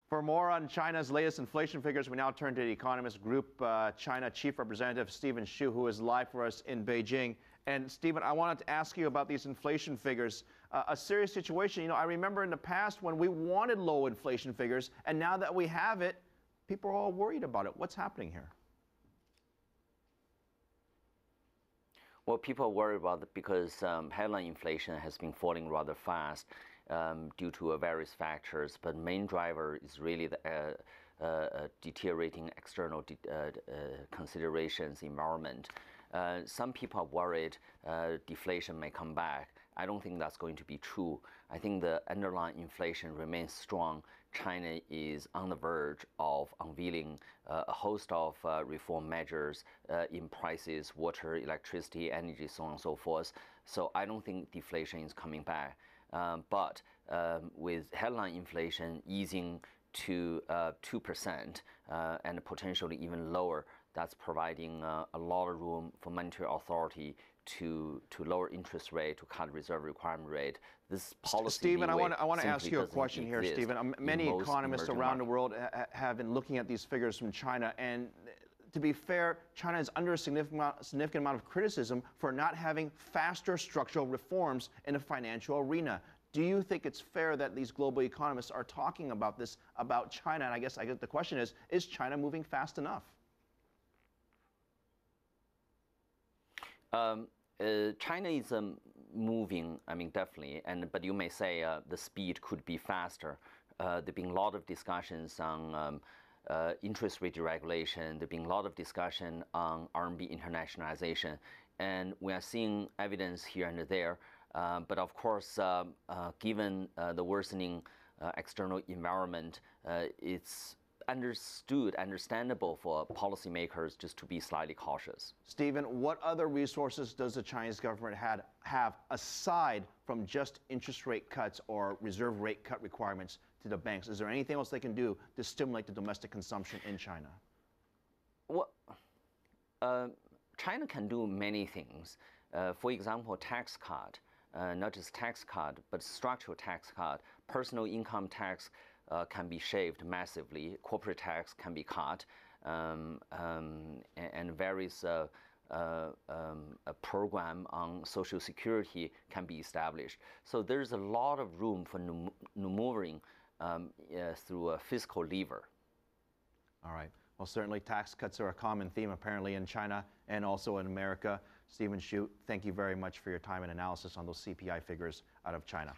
For more on China's latest inflation figures, we now turn to the Economist Group China Chief Representative Stephen Xu, who is live for us in Beijing. And Stephen, I wanted to ask you about these inflation figures. A serious situation. You know, I remember in the past when we wanted low inflation figures, and now that we have it, people are all worried about it. What's happening here? Well, people are worried about it because headline inflation has been falling rather fast due to various factors, but main driver is really the deteriorating external considerations environment. Some people are worried deflation may come back. I don't think that's going to be true. I think the underlying inflation remains strong. China is on the verge of unveiling a host of reform measures in prices, water, electricity, energy, so on and so forth. So I don't think deflation is coming back. But with headline inflation easing to 2% and potentially even lower, that's providing a lot of room for monetary authority to lower interest rate, to cut reserve requirement rate. This policy, Stephen, I want to ask you a question here, Stephen. Many economists around the world have been looking at these figures from China, and to be fair, China is under a significant amount of criticism for not having faster structural reforms in the financial arena. Do you think it's fair that these global economists are talking about this, about China? And I guess the question is China moving fast enough? China is moving, I mean, definitely, but you may say the speed could be faster. There have been a lot of discussions on interest rate deregulation. There have been a lot of discussion on RMB internationalization, and we are seeing evidence here and there. But of course, given the worsening external environment, it's understandable for policymakers just to be slightly cautious. Stephen, what other resources does the Chinese government have aside from just interest rate cuts or reserve rate cut requirements to the banks? Is there anything else they can do to stimulate the domestic consumption in China? Well, China can do many things. For example, tax cut, not just tax cut, but structural tax cut, personal income tax can be shaved massively, corporate tax can be cut, and various a program on social security can be established. So there's a lot of room for maneuvering through a fiscal lever. All right. Well, certainly tax cuts are a common theme apparently in China and also in America. Stephen Xu, thank you very much for your time and analysis on those CPI figures out of China.